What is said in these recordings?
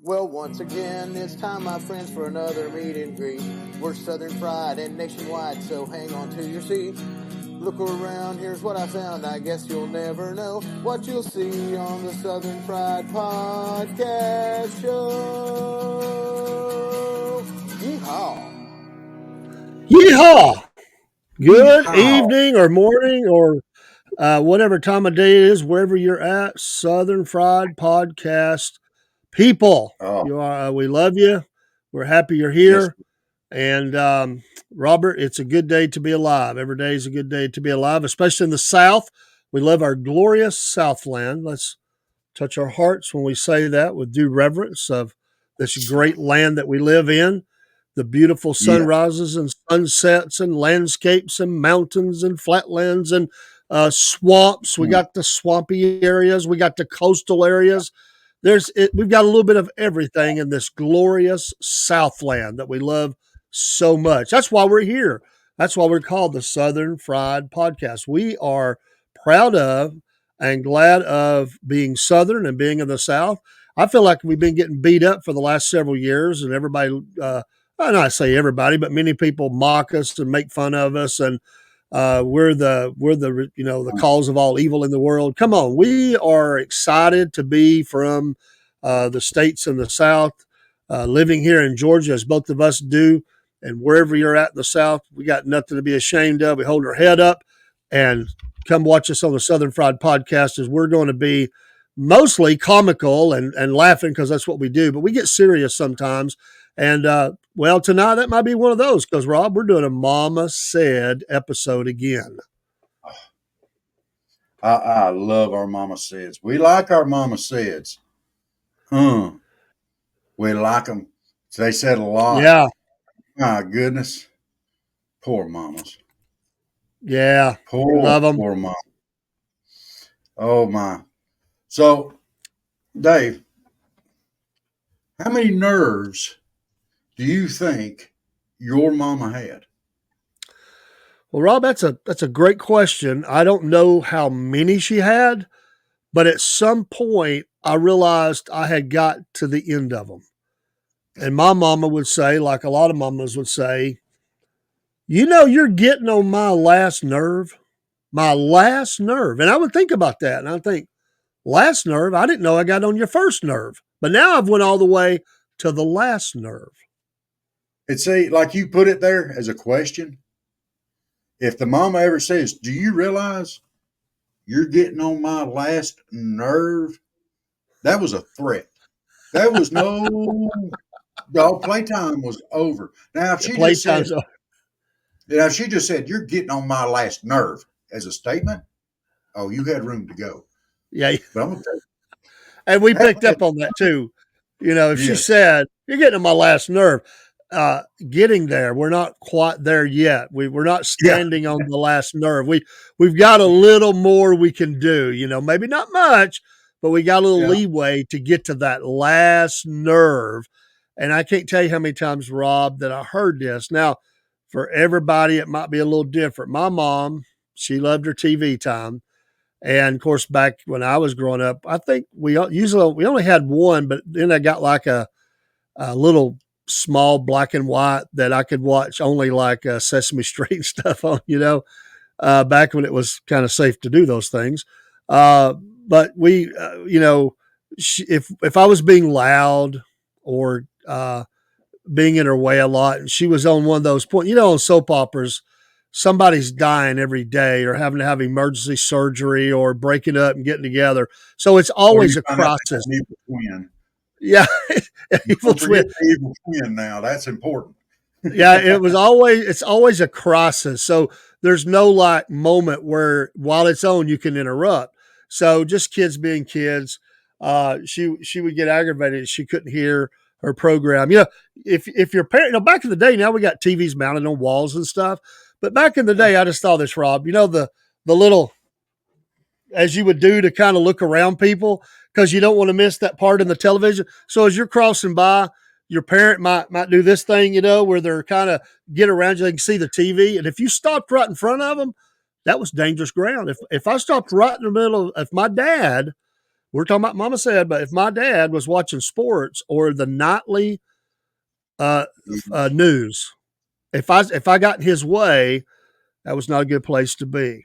Well, once again, it's time, my friends, for another meet and greet. We're Southern Fried and nationwide, so hang on to your seat. Look around, here's what I found. I guess you'll never know what you'll see on the Southern Fried Podcast Show. Yeehaw! Yeehaw! Good Yeehaw. evening or morning or whatever time of day it is, wherever you're at, Southern Fried Podcast people. Oh. We love you. We're happy you're Yes. here. And Robert, it's a good day to be alive. Every day is a good day to be alive, especially in the South. We love our glorious Southland. Let's touch our hearts when we say that with due reverence of this great land that we live in. The beautiful sunrises and sunsets and landscapes and mountains and flatlands and swamps. We got the swampy areas. We got the coastal areas. We've got a little bit of everything in this glorious Southland that we love so much. That's why we're here. That's why we're called the Southern Fried Podcast. We are proud of and glad of being Southern and being in the South. I feel like we've been getting beat up for the last several years, and everybody, not say everybody, but many people mock us and make fun of us, and we're the cause of all evil in the world. Come on, we are excited to be from the states in the South, living here in Georgia, as both of us do, and wherever you're at in the South, we got nothing to be ashamed of. We hold our head up and come watch us on the Southern Fried Podcast, as we're going to be mostly comical and laughing, because that's what we do, but we get serious sometimes. And tonight that might be one of those, because Rob, we're doing a Mama Said episode again. I love our Mama Saids. We like our Mama Saids. We like them. They said a lot. Yeah. My goodness. Poor mamas. Yeah. Love them. Poor mama. Oh, my. So, Dave, how many nerves do you think your mama had? Well, Rob, that's a great question. I don't know how many she had, but at some point I realized I had got to the end of them. And my mama would say, like a lot of mamas would say, you're getting on my last nerve. My last nerve. And I would think about that, and I'd think, last nerve? I didn't know I got on your first nerve. But now I've went all the way to the last nerve. And see, like you put it there as a question, if the mama ever says, do you realize you're getting on my last nerve? That was a threat. That was playtime was over. Now, if she just said, you're getting on my last nerve as a statement, oh, you had room to go. Yeah. But I'm going to tell you. And we picked up on that too. If she said, you're getting on my last nerve, getting there, we're not quite there yet. We're not standing on the last nerve. We've got a little more we can do, maybe not much, but we got a little leeway to get to that last nerve. And I can't tell you how many times, Rob, that I heard this. Now, for everybody, it might be a little different. My mom, she loved her TV time. And of course, back when I was growing up, I think we only had one, but then I got like a little small black and white that I could watch only like Sesame Street and stuff on, back when it was kind of safe to do those things. But we, if I was being loud or being in her way a lot, and she was on one of those points, on soap operas, somebody's dying every day or having to have emergency surgery or breaking up and getting together. So it's always a crisis. Yeah. Evil twin now. That's important. Yeah. It's always a crisis. So there's no like moment where while it's on, you can interrupt. So just kids being kids, she would get aggravated if she couldn't hear her program. If your parent, back in the day, now we got TVs mounted on walls and stuff. But back in the day, I just saw this, Rob, the little, as you would do to kind of look around people, because you don't want to miss that part in the television. So as you're crossing by, your parent might do this thing, where they're kind of get around you, they can see the TV. And if you stopped right in front of them, that was dangerous ground. If I stopped right in the middle if my dad we're talking about Mama said, but if my dad was watching sports or the nightly uh, news, if I got in his way, that was not a good place to be.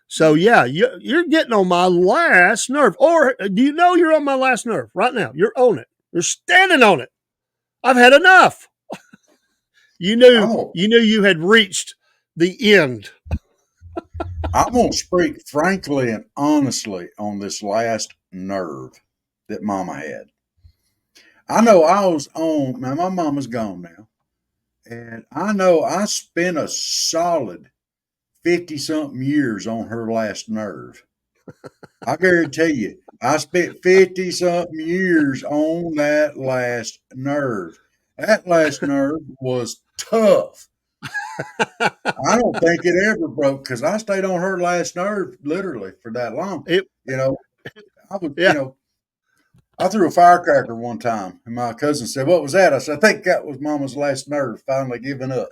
So yeah, you're getting on my last nerve. Or do you know you're on my last nerve right now? You're on it. You're standing on it. I've had enough. You knew I'm you had reached the end. gonna speak frankly and honestly on this last nerve that Mama had. I know I was on. Now my mama's gone now, and I know I spent a solid 50 something years on her last nerve. I guarantee you, I spent 50 something years on that last nerve. That last nerve was tough. I don't think it ever broke because I stayed on her last nerve literally for that long. It You know, I would, yeah. I threw a firecracker one time and my cousin said, "What was that?" I said, "I think that was Mama's last nerve finally giving up."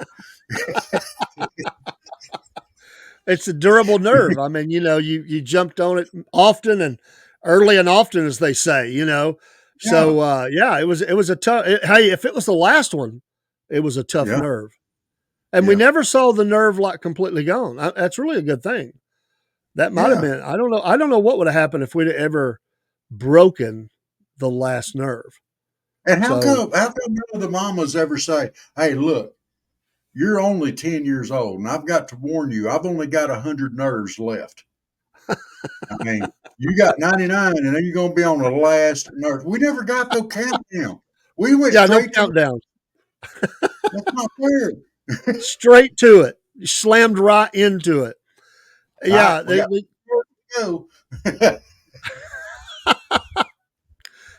It's a durable nerve. I mean, you jumped on it often and early and often, as they say. Yeah, So yeah, it was a tough. Hey, if it was the last one, it was a tough yeah, nerve, and we yeah, never saw the nerve like completely gone. That's really a good thing. That might have yeah. been. I don't know. I don't know what would have happened if we'd have ever broken the last nerve. And how So come none of the mamas ever say, "Hey, look, you're only 10 years old, and I've got to warn you, I've only got 100 nerves left. I mean, you got 99, and then you're going to be on the last nerve." We never got the countdown. We went yeah, no straight to the, countdown. that's not fair. Straight to it. You slammed right into it. All right, Yeah, we got to go.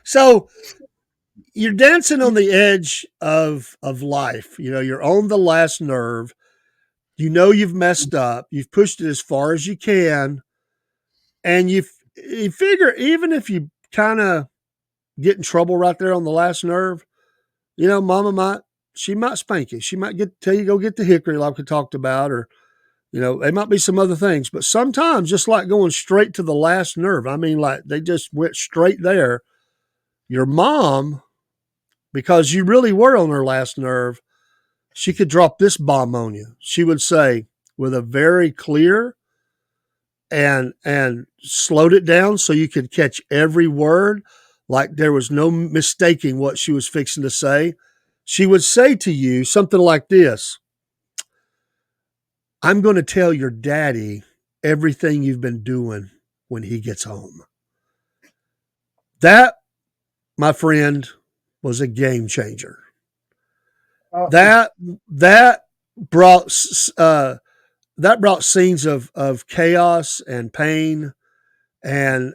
so you're dancing on the edge of life. You're on the last nerve. You've messed up. You've pushed it as far as you can, and you figure even if you kind of get in trouble right there on the last nerve, Mama might spank you. She might tell you go get the hickory like we talked about, or there might be some other things. But sometimes, just like going straight to the last nerve, I mean, like they just went straight there. Your mom, because you really were on her last nerve, she could drop this bomb on you. She would say with a very clear and slowed it down so you could catch every word, like there was no mistaking what she was fixing to say. She would say to you something like this: "I'm going to tell your daddy everything you've been doing when he gets home." That, my friend, was a game changer. Uh, That brought that brought scenes of chaos and pain and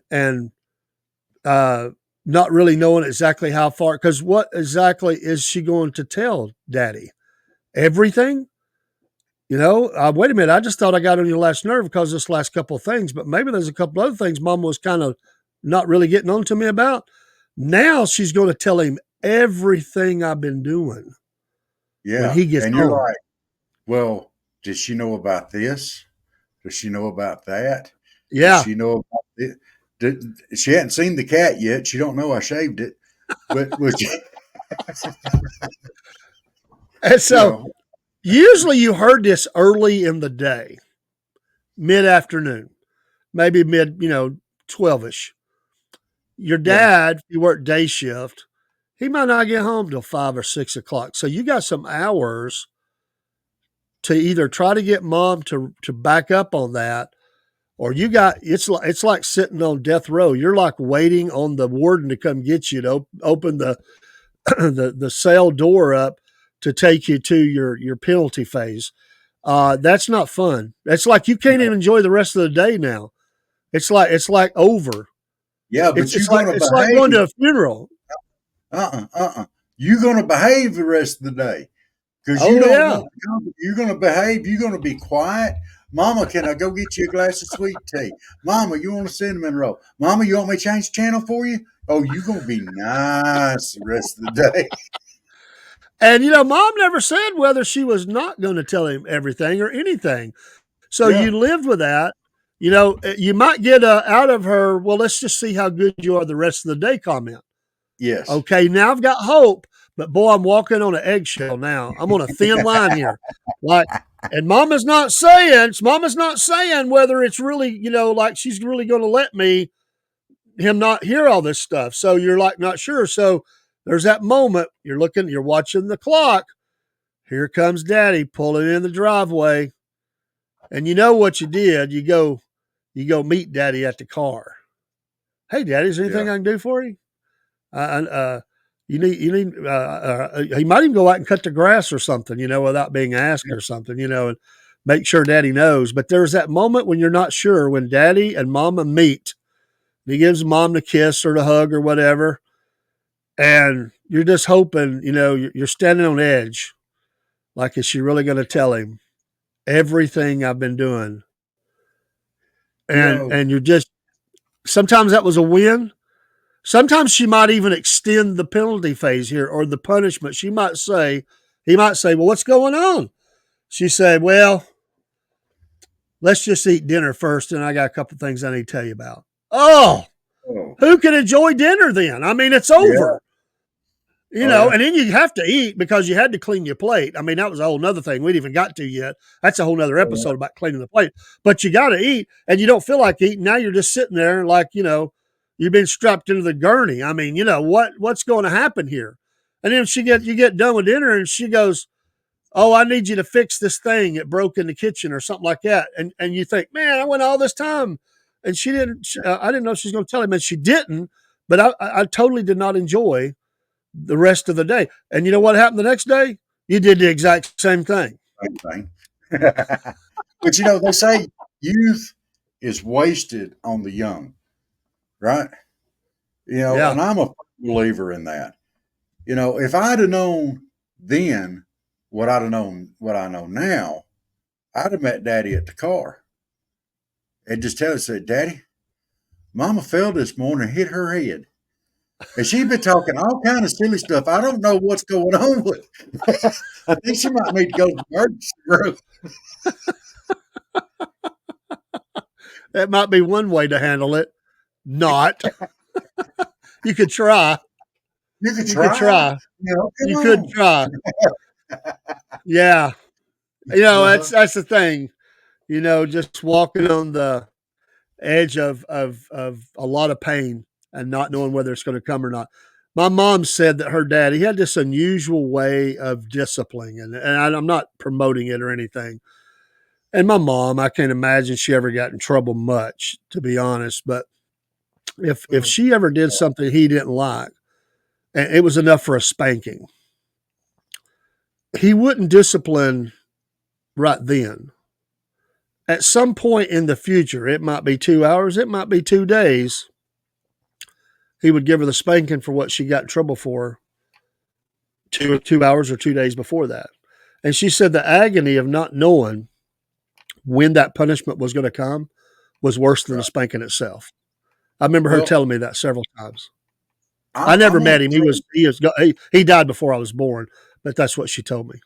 not really knowing exactly how far. Because what exactly is she going to tell Daddy? Everything? Wait a minute. I just thought I got on your last nerve because of this last couple of things, but maybe there's a couple other things Mom was kind of not really getting on to me about. Now she's going to tell him everything I've been doing when yeah. he gets And you're home. like, well, does she know about this? Does she know about that? Does Yeah. she know about it? She hadn't seen the cat yet. She don't know I shaved it. But, And you so know, usually you heard this early in the day, mid afternoon, maybe mid, 12ish. Your yeah, dad, if you work day shift, he might not get home till 5 or 6 o'clock. So you got some hours to either try to get Mom to back up on that, or it's like sitting on death row. You're like waiting on the warden to come get you to open the the cell door up to take you to your penalty phase. That's not fun. It's like you can't even enjoy the rest of the day now. It's like over. yeah. It's But you're it's like going to it's like going behave. to a funeral. You're going to behave the rest of the day because you Oh don't yeah. want to come. You're going to behave. You're going to be quiet. Mama, can I go get you a glass of sweet tea? Mama, you want a cinnamon roll? Mama, you want me to change the channel for you? Oh, you're going to be nice the rest of the day. And Mom never said whether she was not going to tell him everything or anything. So Yeah, you lived with that. You might get out of her, well, let's just see how good you are the rest of the day comment. Yes. Okay, now I've got hope, but boy, I'm walking on an eggshell now. I'm on a thin line here. And Mama's not saying whether it's really, like she's really going to let him not hear all this stuff. So you're like not sure. So there's that moment you're watching the clock. Here comes Daddy pulling in the driveway. And you know what you did? You go meet Daddy at the car. Hey, Daddy, is there anything I can do for you? You need. He might even go out and cut the grass or something, without being asked or something, and make sure Daddy knows. But there's that moment when you're not sure when Daddy and Mama meet. He gives Mom the kiss or the hug or whatever, and you're just hoping, you're standing on edge. Like, is she really going to tell him everything I've been doing? And you're just, sometimes that was a win. Sometimes she might even extend the penalty phase here or the punishment. He might say, well, what's going on? She said, well, let's just eat dinner first. And I got a couple of things I need to tell you about. Oh, who can enjoy dinner then? I mean, it's over. And then you have to eat because you had to clean your plate. I mean, that was a whole nother thing we didn't even got to yet. That's a whole nother episode about cleaning the plate. But you got to eat, and you don't feel like eating. Now you're just sitting there like, you've been strapped into the gurney. I mean, what's going to happen here? And then you get done with dinner, and she goes, oh, I need you to fix this thing. It broke in the kitchen or something like that. And you think, man, I went all this time. And she didn't, I didn't know she was going to tell him, and she didn't. But I totally did not enjoy the rest of the day. And you know what happened the next day? You did the exact same thing. Same thing. But they say youth is wasted on the young, right? And I'm a believer in that. If I'd have known then what I know now, I'd have met Daddy at the car and just said, Daddy, Mama fell this morning and hit her head. And she'd been talking all kind of silly stuff. I don't know what's going on with her. I think she might need to go to the emergency room. That might be one way to handle it. Not. You could try. You could try. You could try. Yeah. That's the thing. Just walking on the edge of a lot of pain and not knowing whether it's going to come or not. My mom said that her dad, he had this unusual way of disciplining, and I'm not promoting it or anything. And my mom, I can't imagine she ever got in trouble much, to be honest. But if she ever did something he didn't like, and it was enough for a spanking, he wouldn't discipline right then. At some point in the future, it might be 2 hours, it might be 2 days, he would give her the spanking for what she got in trouble for 2 hours or 2 days before that. And she said the agony of not knowing when that punishment was going to come was worse than the spanking itself. I remember her telling me that several times. I never met him. He died before I was born, but that's what she told me.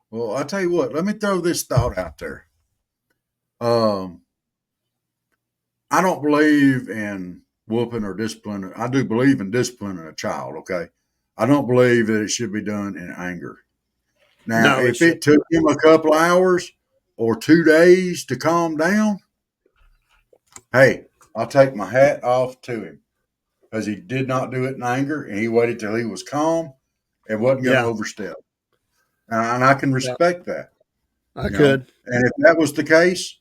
Well, I'll tell you what, let me throw this thought out there. I don't believe in whooping or disciplining. I do believe in disciplining a child, okay? I don't believe that it should be done in anger. Now, if it took him a couple of hours or 2 days to calm down, hey, I'll take my hat off to him because he did not do it in anger, and he waited till he was calm and wasn't going to overstep. And I can respect that. I could. And if that was the case,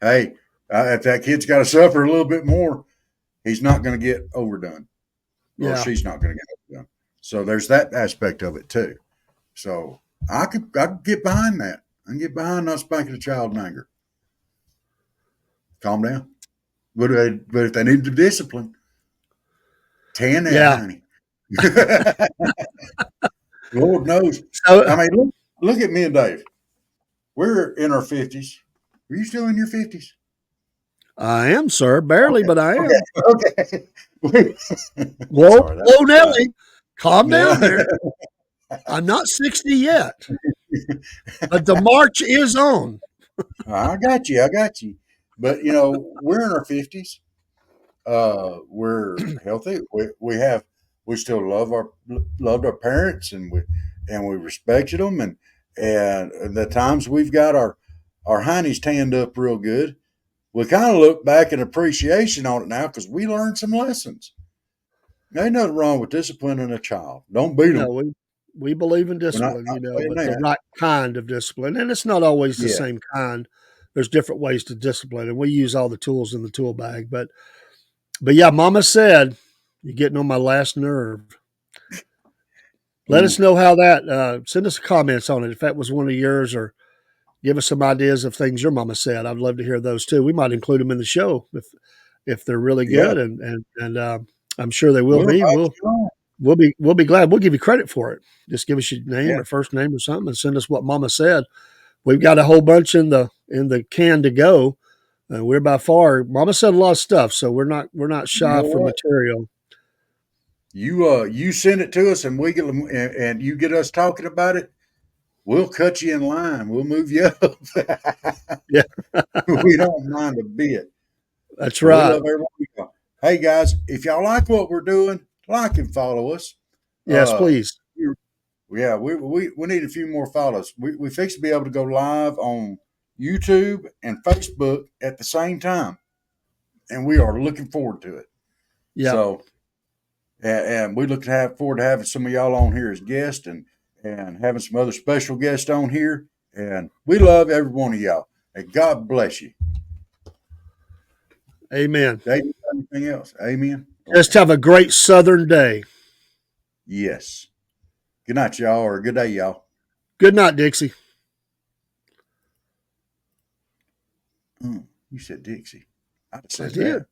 hey, if that kid's got to suffer a little bit more, he's not going to get overdone, or she's not going to get overdone. So there's that aspect of it too. So I could get behind that. I can get behind not spanking a child in anger. Calm down. But if they need to discipline, 10 that, honey. Lord knows. I mean, look at me and Dave. We're in our 50s. Are you still in your 50s? I am, sir. Barely, but I am. Okay. Whoa, Nelly. Calm down there. I'm not 60 yet. But the march is on. I got you. But we're in our 50s. We're healthy. We still loved our parents, and we respected them, and the times we've got our heinies tanned up real good. We kind of look back in appreciation on it now because we learned some lessons. There ain't nothing wrong with disciplining a child. Don't beat No, them. we believe in We're not, discipline, not saying but the that. right kind of discipline, and it's not always the Yeah. same kind. There's different ways to discipline, and we use all the tools in the tool bag. But yeah, Mama said you're getting on my last nerve. Let us Ooh, know how that. Send us comments on it if that was one of yours, or give us some ideas of things your mama said. I'd love to hear those too. We might include them in the show if they're really yeah. good, and I'm sure they will We'll be. invite you on. We'll be glad. We'll give you credit for it. Just give us your name Yeah. or first name or something, and send us what Mama said. We've got a whole bunch in the can to go. We're by far. Mama said a lot of stuff, so we're not You know shy for what? material. You send it to us, and we get and you get us talking about it. We'll cut you in line. We'll move you up. Yeah, We don't mind a bit. that's We right. love everyone. Hey guys, if y'all like what we're doing, like and follow us. Yes, Uh, please. yeah, we need a few more follows. We fix to be able to go live on YouTube and Facebook at the same time, and we are looking forward to it. Yep. So, and we look to have forward to having some of y'all on here as guests, and having some other special guests on here. And we love every one of y'all. And God bless you. Amen. David, anything else? Amen. Just Okay. have a great Southern day. Yes. Good night, y'all, or good day, y'all. Good night, Dixie. You said Dixie. I'd have I said did.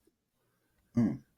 that.